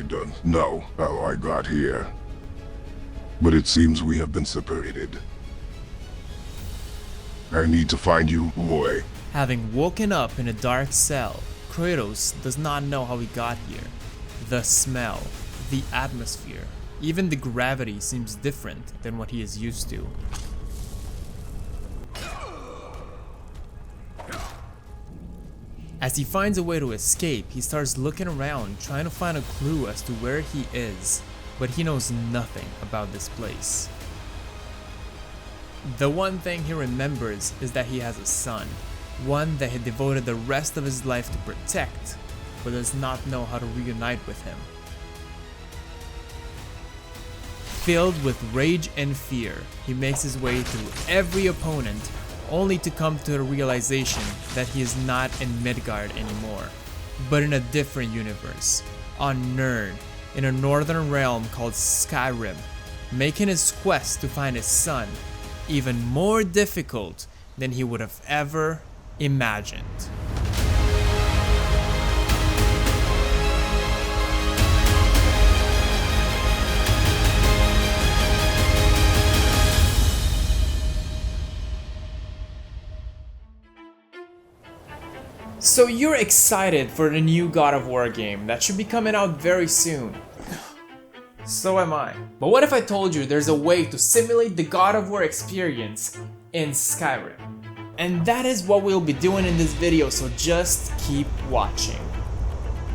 don't know how I got here. But it seems we have been separated. I need to find you, boy. Having woken up in a dark cell, Kratos does not know how he got here. The smell, the atmosphere, even the gravity seems different than what he is used to. As he finds a way to escape, he starts looking around, trying to find a clue as to where he is, but he knows nothing about this place. The one thing he remembers is that he has a son, one that he devoted the rest of his life to protect, but does not know how to reunite with him. Filled with rage and fear, he makes his way through every opponent, only to come to the realization that he is not in Midgard anymore, but in a different universe, on Nirn, in a northern realm called Skyrim, making his quest to find his son even more difficult than he would have ever imagined. So you're excited for the new God of War game that should be coming out very soon. So am I. But what if I told you there's a way to simulate the God of War experience in Skyrim? And that is what we'll be doing in this video, so just keep watching.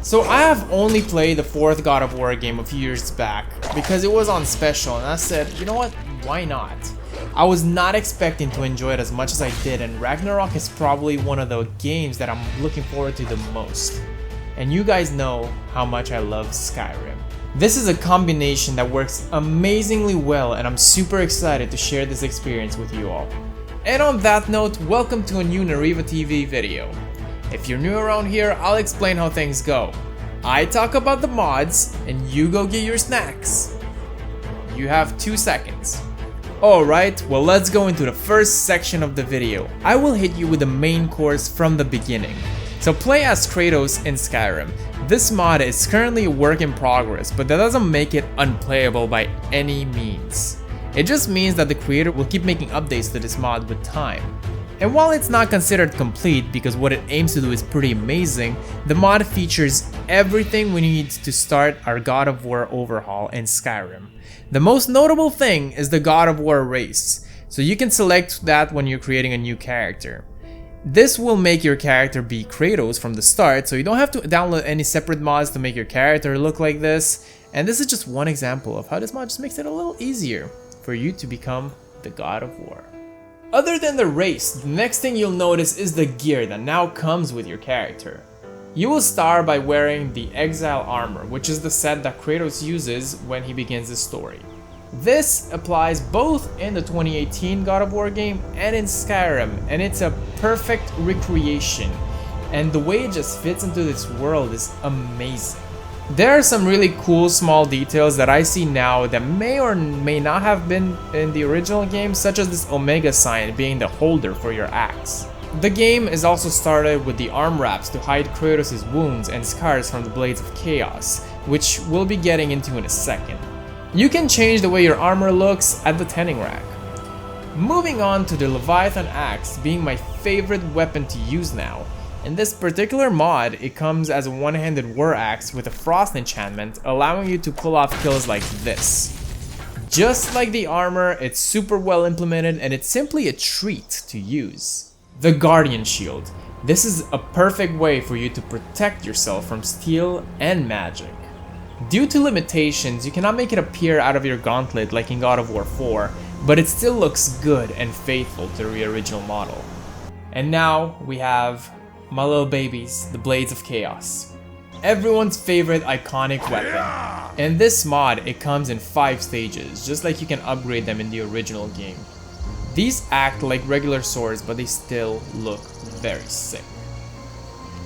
So I have only played the 4th God of War game a few years back because it was on special, and I said, you know what, why not? I was not expecting to enjoy it as much as I did, and Ragnarok is probably one of the games that I'm looking forward to the most. And you guys know how much I love Skyrim. This is a combination that works amazingly well, and I'm super excited to share this experience with you all. And on that note, welcome to a new Nariva TV video. If you're new around here, I'll explain how things go. I talk about the mods, and you go get your snacks. You have 2 seconds. Alright, well let's go into the first section of the video. I will hit you with the main course from the beginning. So play as Kratos in Skyrim. This mod is currently a work in progress, but that doesn't make it unplayable by any means. It just means that the creator will keep making updates to this mod with time. And while it's not considered complete because what it aims to do is pretty amazing, the mod features everything we need to start our God of War overhaul in Skyrim. The most notable thing is the God of War race, so you can select that when you're creating a new character. This will make your character be Kratos from the start, so you don't have to download any separate mods to make your character look like this, and this is just one example of how this mod just makes it a little easier for you to become the God of War. Other than the race, the next thing you'll notice is the gear that now comes with your character. You will start by wearing the Exile armor, which is the set that Kratos uses when he begins his story. This applies both in the 2018 God of War game and in Skyrim, and it's a perfect recreation, and the way it just fits into this world is amazing. There are some really cool small details that I see now that may or may not have been in the original game, such as this Omega sign being the holder for your axe. The game is also started with the arm wraps to hide Kratos' wounds and scars from the Blades of Chaos, which we'll be getting into in a second. You can change the way your armor looks at the tanning rack. Moving on to the Leviathan axe being my favorite weapon to use now. In this particular mod, it comes as a one-handed war axe with a frost enchantment, allowing you to pull off kills like this. Just like the armor, it's super well implemented and it's simply a treat to use. The Guardian Shield. This is a perfect way for you to protect yourself from steel and magic. Due to limitations, you cannot make it appear out of your gauntlet like in God of War 4, but it still looks good and faithful to the original model. And now we have my little babies, the Blades of Chaos. Everyone's favorite iconic weapon. In this mod, it comes in 5 stages, just like you can upgrade them in the original game. These act like regular swords, but they still look very sick.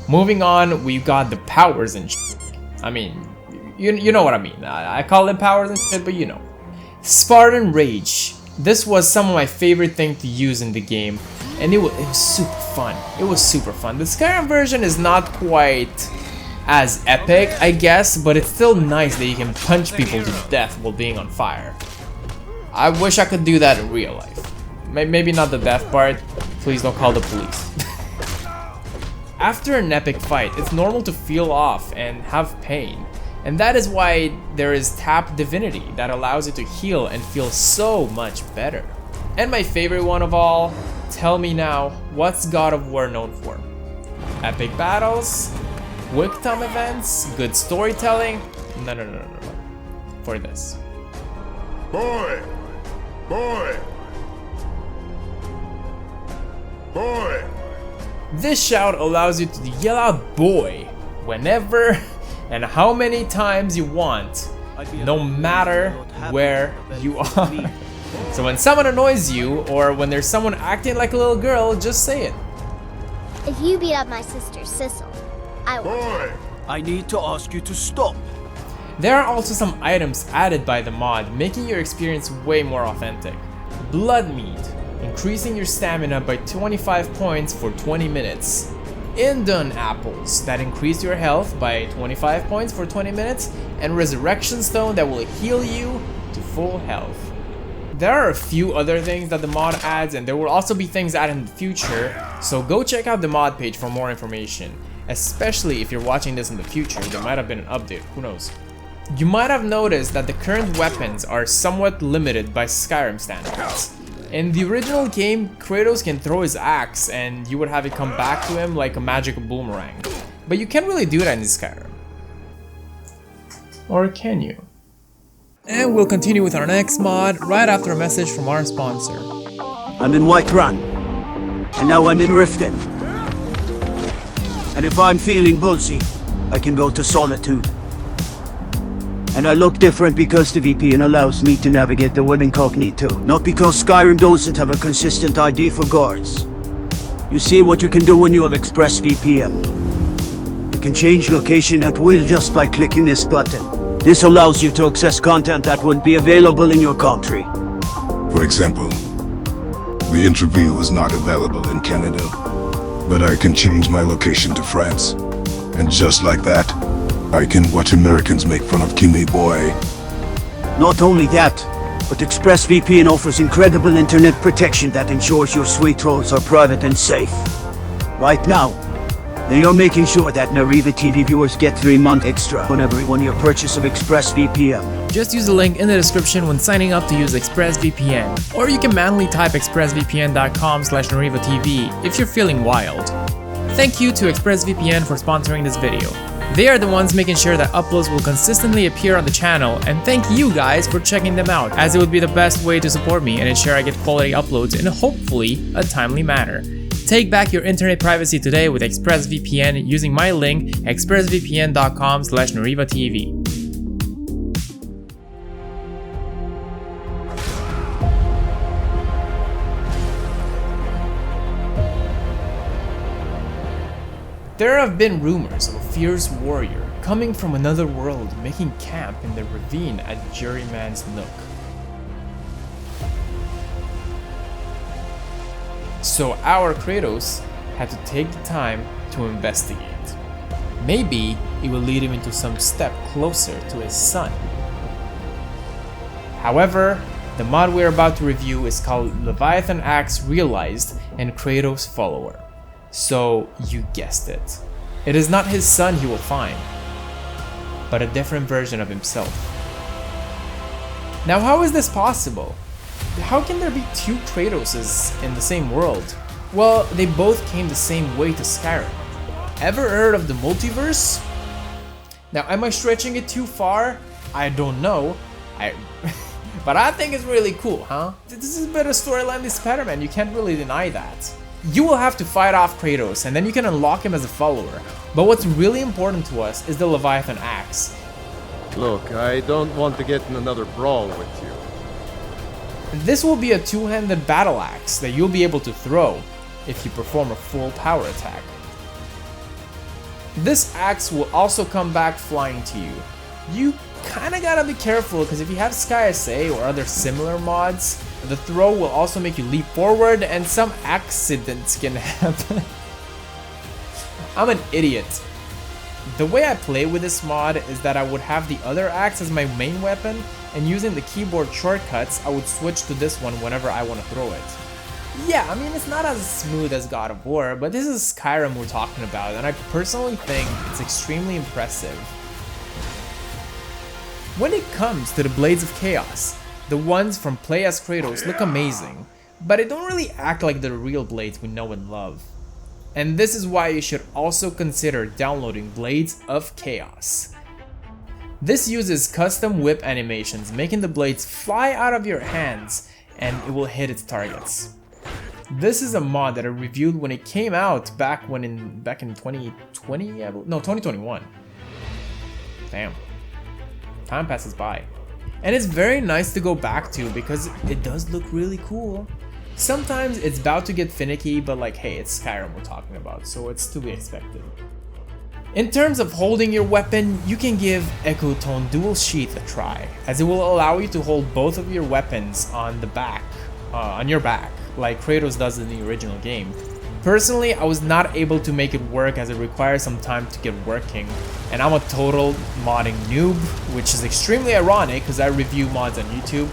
Moving on, we've got the powers and shit. I mean, you know what I mean. I call them powers and shit, but you know. Spartan Rage. This was some of my favorite things to use in the game, and it was super fun. It was super fun. The Skyrim version is not quite as epic, I guess, but it's still nice that you can punch people to death while being on fire. I wish I could do that in real life. Maybe not the death part. Please don't call the police. After an epic fight, it's normal to feel off and have pain. And that is why there is Tap Divinity that allows you to heal and feel so much better. And my favorite one of all, tell me now, what's God of War known for? Epic battles? Quick time events? Good storytelling? No. For this. Boy! Boy! Boy! This shout allows you to yell out boy whenever and how many times you want, no matter where you are. So when someone annoys you, or when there's someone acting like a little girl, just say it. If you beat up my sister Sissel, I will. Boy! I need to ask you to stop. There are also some items added by the mod, making your experience way more authentic. Blood mead, increasing your stamina by 25 points for 20 minutes. Indun apples that increase your health by 25 points for 20 minutes, and resurrection stone that will heal you to full health. There are a few other things that the mod adds, and there will also be things added in the future, so go check out the mod page for more information. Especially if you're watching this in the future, there might have been an update, who knows. You might have noticed that the current weapons are somewhat limited by Skyrim standards. In the original game, Kratos can throw his axe and you would have it come back to him like a magical boomerang. But you can't really do that in Skyrim. Or can you? And we'll continue with our next mod right after a message from our sponsor. I'm in Whiterun, and now I'm in Riften. And if I'm feeling ballsy, I can go to Solitude. And I look different because the VPN allows me to navigate the web incognito, not because Skyrim doesn't have a consistent ID for guards. You see what you can do when you have ExpressVPN. You can change location at will just by clicking this button. This allows you to access content that wouldn't be available in your country. For example, the interview is not available in Canada, but I can change my location to France. And just like that, I can watch Americans make fun of Kimmy Boy. Not only that, but ExpressVPN offers incredible internet protection that ensures your sweet trolls are private and safe. Right now, they are making sure that Nariva TV viewers get 3 months extra on every 1-year purchase of ExpressVPN. Just use the link in the description when signing up to use ExpressVPN, or you can manually type expressvpn.com/NarivaTV if you're feeling wild. Thank you to ExpressVPN for sponsoring this video. They are the ones making sure that uploads will consistently appear on the channel, and thank you guys for checking them out, as it would be the best way to support me and ensure I get quality uploads in hopefully a timely manner. Take back your internet privacy today with ExpressVPN using my link expressvpn.com/NarivaTV. There have been rumors of a fierce warrior coming from another world making camp in the ravine at Juryman's Nook. So our Kratos had to take the time to investigate. Maybe it will lead him into some step closer to his son. However, the mod we're about to review is called Leviathan Axe Realized and Kratos Follower. So you guessed it. It is not his son he will find, but a different version of himself. Now how is this possible? How can there be 2 Kratoses in the same world? Well, they both came the same way to Skyrim. Ever heard of the multiverse? Now, am I stretching it too far? I don't know. But I think it's really cool, huh? This is a better storyline than Spider-Man, you can't really deny that. You will have to fight off Kratos, and then you can unlock him as a follower. But what's really important to us is the Leviathan Axe. Look, I don't want to get in another brawl with you. This will be a 2-handed battle axe that you'll be able to throw if you perform a full power attack. This axe will also come back flying to you. You kinda gotta be careful because if you have Sky SA or other similar mods, the throw will also make you leap forward and some accidents can happen. I'm an idiot. The way I play with this mod is that I would have the other axe as my main weapon, and using the keyboard shortcuts, I would switch to this one whenever I want to throw it. Yeah, I mean, it's not as smooth as God of War, but this is Skyrim we're talking about, and I personally think it's extremely impressive. When it comes to the Blades of Chaos, the ones from Play as Kratos look amazing, but they don't really act like the real blades we know and love. And this is why you should also consider downloading Blades of Chaos. This uses custom whip animations, making the blades fly out of your hands and it will hit its targets. This is a mod that I reviewed when it came out back in 2020, no, 2021. Damn. Time passes by. And it's very nice to go back to because it does look really cool. Sometimes it's about to get finicky, but like, hey, it's Skyrim we're talking about, so it's to be expected. In terms of holding your weapon, you can give Echo Tone Dual Sheath a try, as it will allow you to hold both of your weapons on the back, on your back, like Kratos does in the original game. Personally, I was not able to make it work as it requires some time to get working, and I'm a total modding noob, which is extremely ironic because I review mods on YouTube.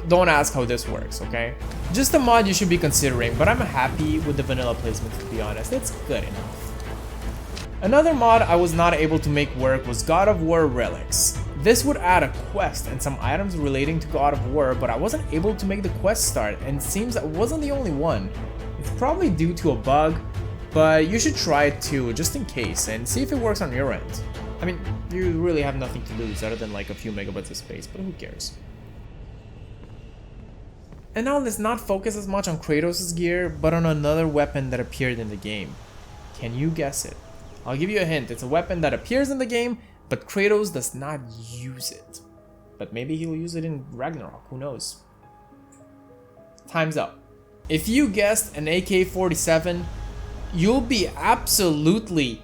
Don't ask how this works, okay? Just a mod you should be considering, but I'm happy with the vanilla placement, to be honest. It's good enough. Another mod I was not able to make work was God of War Relics. This would add a quest and some items relating to God of War, but I wasn't able to make the quest start, and it seems I wasn't the only one. It's probably due to a bug, but you should try it too, just in case, and see if it works on your end. I mean, you really have nothing to lose other than like a few megabytes of space, but who cares? And now let's not focus as much on Kratos' gear, but on another weapon that appeared in the game. Can you guess it? I'll give you a hint, it's a weapon that appears in the game, but Kratos does not use it. But maybe he'll use it in Ragnarok, who knows? Time's up. If you guessed an AK-47, you'll be absolutely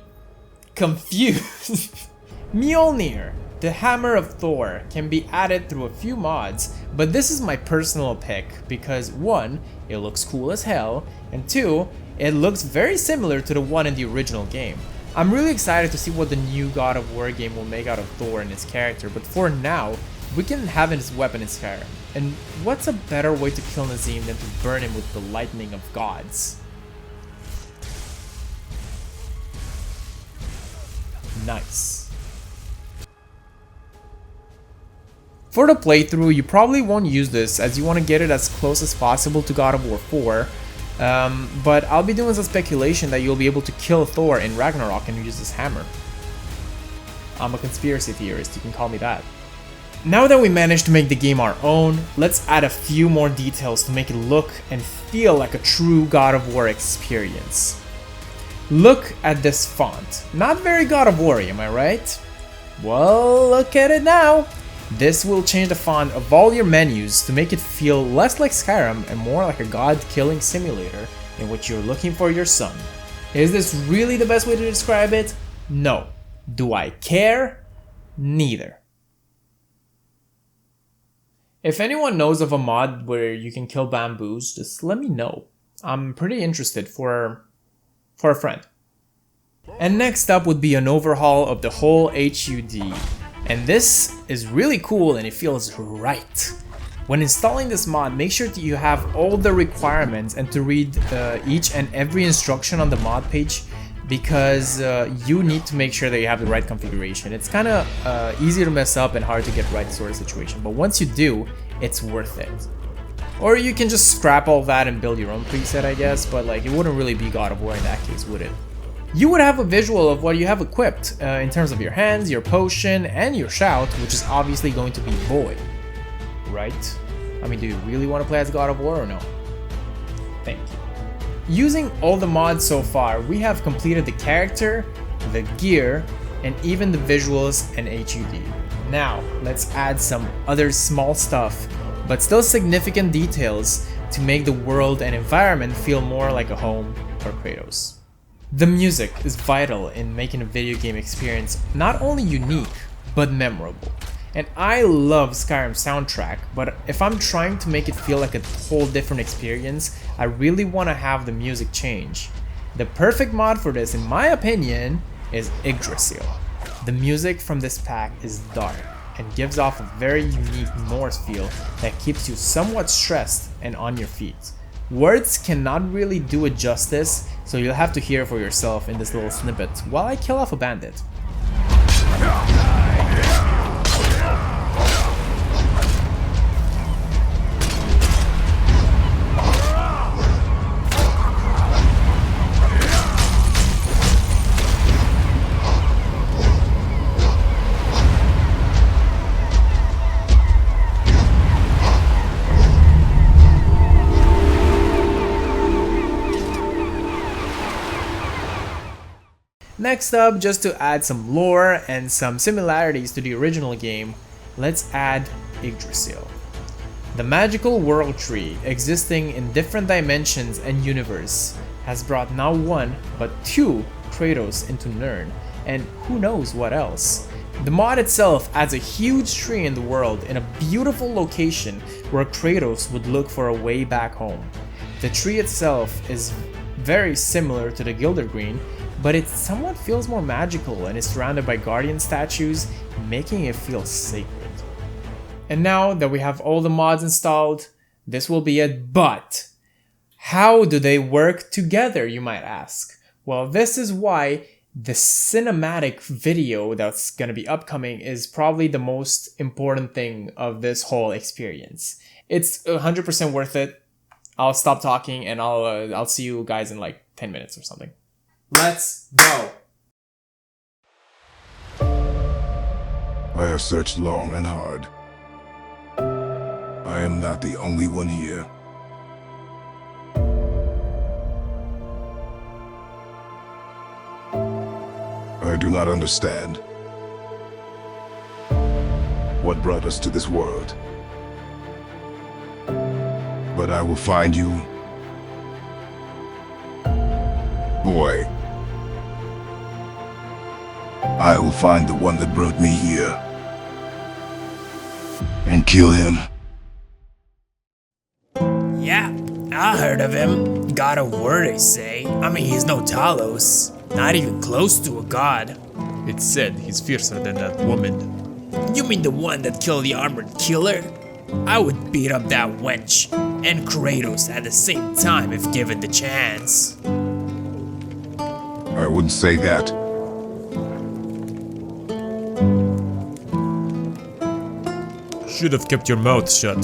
confused. Mjolnir, the hammer of Thor, can be added through a few mods, but this is my personal pick because 1, it looks cool as hell, and 2, it looks very similar to the one in the original game. I'm really excited to see what the new God of War game will make out of Thor and his character, but for now, we can have his weapon in Skyrim. And what's a better way to kill Nazim than to burn him with the lightning of gods? Nice. For the playthrough, you probably won't use this as you want to get it as close as possible to God of War 4, but I'll be doing some speculation that you'll be able to kill Thor in Ragnarok and use this hammer. I'm a conspiracy theorist, you can call me that. Now that we managed to make the game our own, let's add a few more details to make it look and feel like a true God of War experience. Look at this font. Not very God of War-y, am I right? Well, look at it now. This will change the font of all your menus to make it feel less like Skyrim and more like a god-killing simulator in which you're looking for your son. Is this really the best way to describe it? No. Do I care? Neither. If anyone knows of a mod where you can kill bamboos, just let me know. I'm pretty interested for a friend. And next up would be an overhaul of the whole HUD. And this is really cool and it feels right. When installing this mod, make sure that you have all the requirements and to read each and every instruction on the mod page because you need to make sure that you have the right configuration. It's kind of easy to mess up and hard to get right sort of situation, but once you do, it's worth it. Or you can just scrap all that and build your own preset, I guess, but like it wouldn't really be God of War in that case, would it? You would have a visual of what you have equipped in terms of your hands, your potion, and your shout, which is obviously going to be void, right? I mean, do you really want to play as God of War or no? Thank you. Using all the mods so far, we have completed the character, the gear, and even the visuals and HUD. Now, let's add some other small stuff, but still significant details to make the world and environment feel more like a home for Kratos. The music is vital in making a video game experience not only unique, but memorable. And I love Skyrim's soundtrack, but if I'm trying to make it feel like a whole different experience, I really want to have the music change. The perfect mod for this, in my opinion, is Yggdrasil. The music from this pack is dark and gives off a very unique Norse feel that keeps you somewhat stressed and on your feet. Words cannot really do it justice, so you'll have to hear for yourself in this little snippet while I kill off a bandit. Next up, just to add some lore and some similarities to the original game, let's add Yggdrasil. The magical world tree, existing in different dimensions and universe, has brought not one, but two Kratos into Nirn, and who knows what else. The mod itself adds a huge tree in the world in a beautiful location where Kratos would look for a way back home. The tree itself is very similar to the Gilder Green, but it somewhat feels more magical and is surrounded by guardian statues, making it feel sacred. And now that we have all the mods installed, this will be it, but how do they work together, you might ask? Well, this is why the cinematic video that's gonna be upcoming is probably the most important thing of this whole experience. It's 100% worth it. I'll stop talking and I'll see you guys in like 10 minutes or something. Let's go! I have searched long and hard. I am not the only one here. I do not understand what brought us to this world. But I will find you, boy. I will find the one that brought me here and kill him. Yeah, I heard of him. God of War, they say. I mean, he's no Talos. Not even close to a god. It's said he's fiercer than that woman. You mean the one that killed the armored killer? I would beat up that wench and Kratos at the same time if given the chance. I wouldn't say that. Should have kept your mouth shut.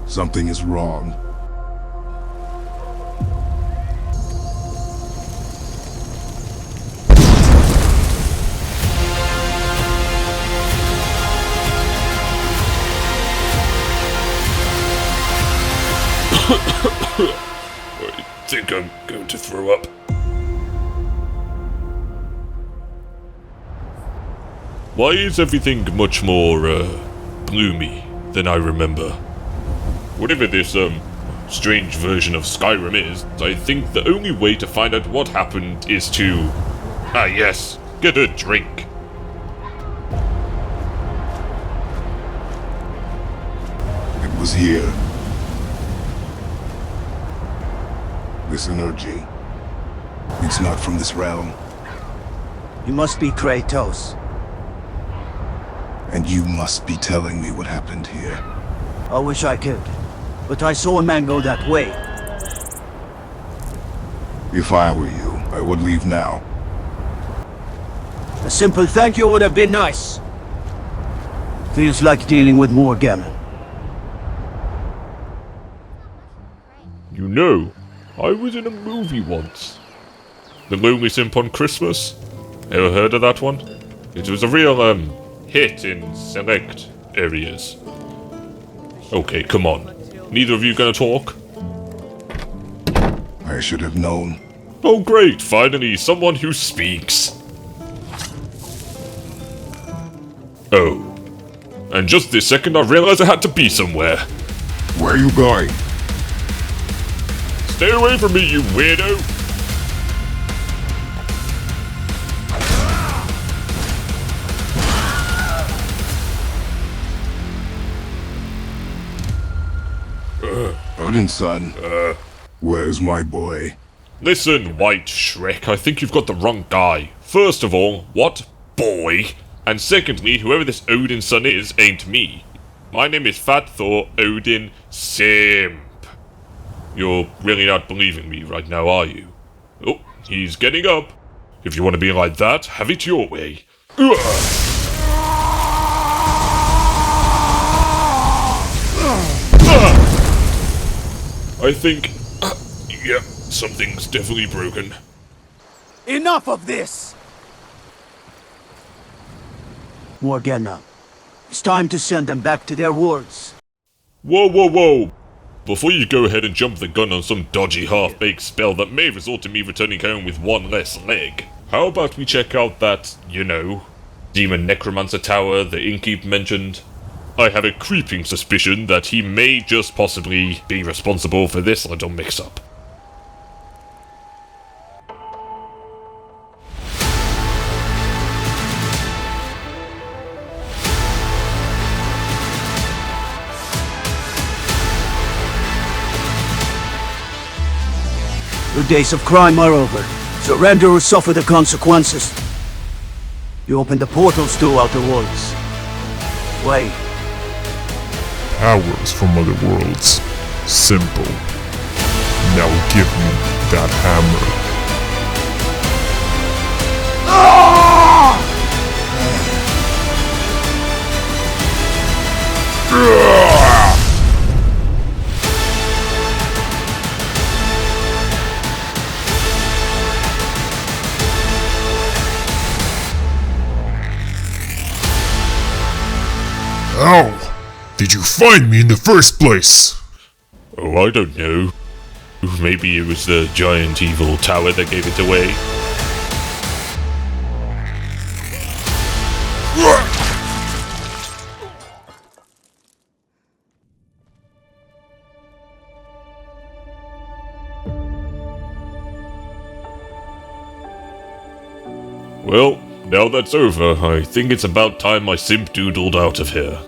Something is wrong. I think I'm going to throw up. Why is everything much more, gloomy than I remember? Whatever this, strange version of Skyrim is, I think the only way to find out what happened is to... yes, get a drink. It was here. This energy. It's not from this realm. You must be Kratos. And you must be telling me what happened here. I wish I could, but I saw a man go that way. If I were you, I would leave now. A simple thank you would have been nice. Feels like dealing with more gammon. You know, I was in a movie once. The Lonely Simp on Christmas? Ever heard of that one? It was a real, hit in select areas. Okay, come on. Neither of you gonna talk? I should have known. Oh great, finally someone who speaks. Oh. And just this second I realized I had to be somewhere. Where are you going? Stay away from me, you weirdo! Odin, son. Where's my boy? Listen, White Shrek, I think you've got the wrong guy. First of all, what boy? And secondly, whoever this Odin son is ain't me. My name is Fat Thor Odin Simp. You're really not believing me right now, are you? Oh, he's getting up. If you want to be like that, have it your way. I think... yeah, something's definitely broken. Enough of this! Morgana, it's time to send them back to their wards. Whoa, whoa, whoa! Before you go ahead and jump the gun on some dodgy half-baked spell that may result in me returning home with one less leg, how about we check out that, Demon Necromancer Tower the Innkeep mentioned? I have a creeping suspicion that he may just possibly be responsible for this little mix-up. Your days of crime are over. Surrender or suffer the consequences. You open the portals to outer worlds. Wait. Powers from other worlds. Simple. Now give me that hammer. How did you find me in the first place? Oh, I don't know. Maybe it was the giant evil tower that gave it away. Well, now that's over, I think it's about time my simp doodled out of here.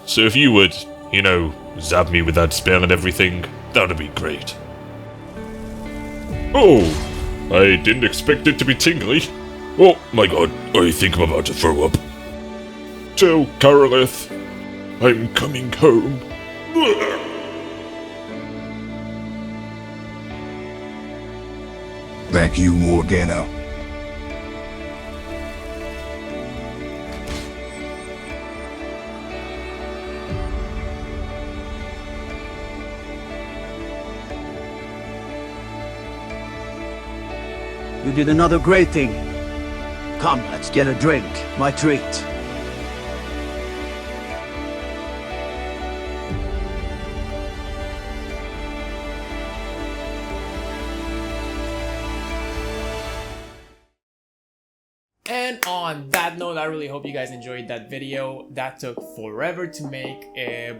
So if you would, zap me with that spell and everything, that'd be great. Oh, I didn't expect it to be tingly. Oh my god, I think I'm about to throw up. Tell Karolith, I'm coming home. Thank you, Morgana. You did another great thing. Come, let's get a drink. My treat. And on that note, I really hope you guys enjoyed that video. That took forever to make,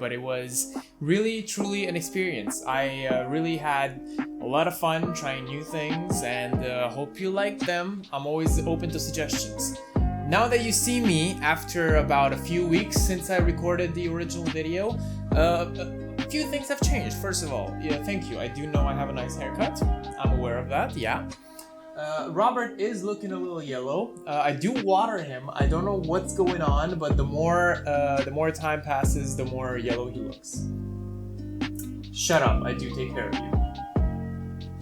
but it was really, truly an experience. I really had a lot of fun trying new things, and hope you liked them. I'm always open to suggestions. Now that you see me after about a few weeks since I recorded the original video, a few things have changed. First of all, yeah, thank you. I do know I have a nice haircut. I'm aware of that, yeah. Robert is looking a little yellow. I do water him. I don't know what's going on, but the more time passes, the more yellow he looks. Shut up, I do take care of you.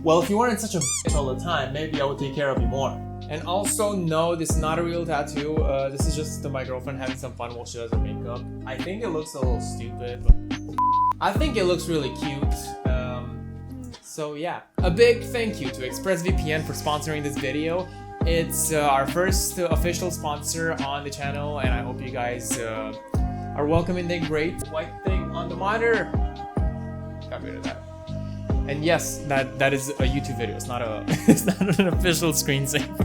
Well, if you weren't such a bitch all the time, maybe I would take care of you more. And also, no, this is not a real tattoo. This is just my girlfriend having some fun while she does her makeup. I think it looks a little stupid, but I think it looks really cute. So yeah, a big thank you to ExpressVPN for sponsoring this video. It's our first official sponsor on the channel, and I hope you guys are welcoming the great white thing on the monitor. Got rid of that. And yes, that is a YouTube video. It's not an official screensaver.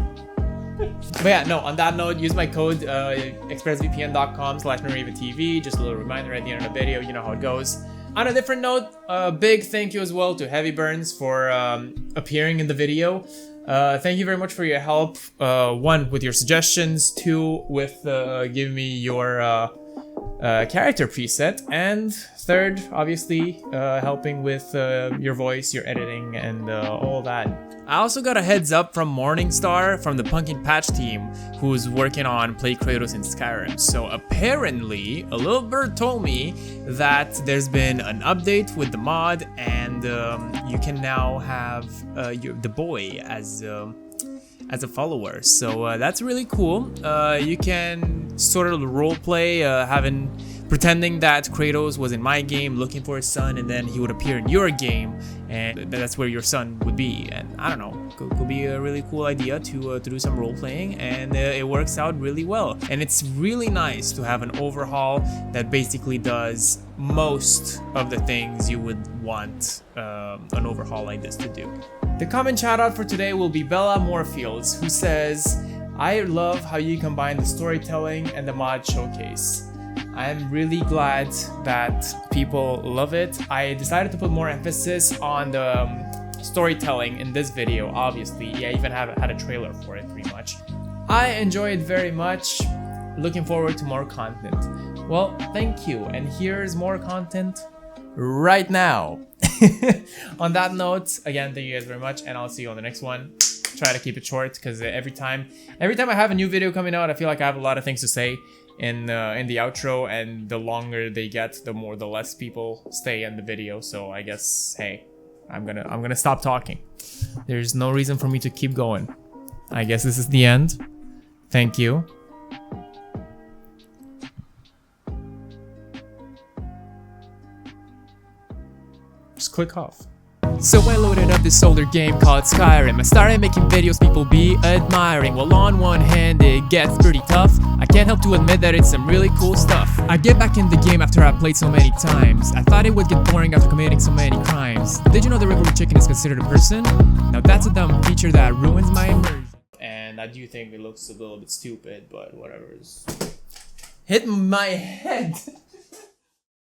But yeah, no, on that note, use my code expressvpn.com/NarivaTV. Just a little reminder at the end of the video, you know how it goes. On a different note, a big thank you as well to Heavy Burns for appearing in the video. Thank you very much for your help. One, with your suggestions. Two, with giving me your character preset, and third, obviously, helping with your voice, your editing, and all that. I also got a heads up from Morningstar from the Pumpkin Patch team, who's working on Play Kratos in Skyrim. So apparently, a little bird told me that there's been an update with the mod, and you can now have the boy as a follower. So that's really cool. You can sort of roleplay, pretending that Kratos was in my game looking for his son, and then he would appear in your game, and that's where your son would be. And I don't know, could be a really cool idea to do some role playing, and it works out really well. And it's really nice to have an overhaul that basically does most of the things you would want an overhaul like this to do. The comment shout out for today will be Bella Morefields, who says, "I love how you combine the storytelling and the mod showcase. I'm really glad that people love it. I decided to put more emphasis on the storytelling in this video, obviously. I even had a trailer for it, pretty much. I enjoy it very much. Looking forward to more content." Well, thank you, and here's more content right now. On that note, again, thank you guys very much, and I'll see you on the next one. Try to keep it short, because every time I have a new video coming out, I feel like I have a lot of things to say in the outro, and the longer they get, the less people stay in the video. So I guess, hey, I'm gonna stop talking. There's no reason for me to keep going. I guess this is the end. Thank you. Just click off. So I loaded up this older game called Skyrim. I started making videos people be admiring. Well, on one hand it gets pretty tough. I can't help to admit that it's some really cool stuff. I get back in the game after I played so many times. I thought it would get boring after committing so many crimes. Did you know the regular chicken is considered a person? Now that's a dumb feature that ruins my immersion. And I do think it looks a little bit stupid, but whatever. Hit my head!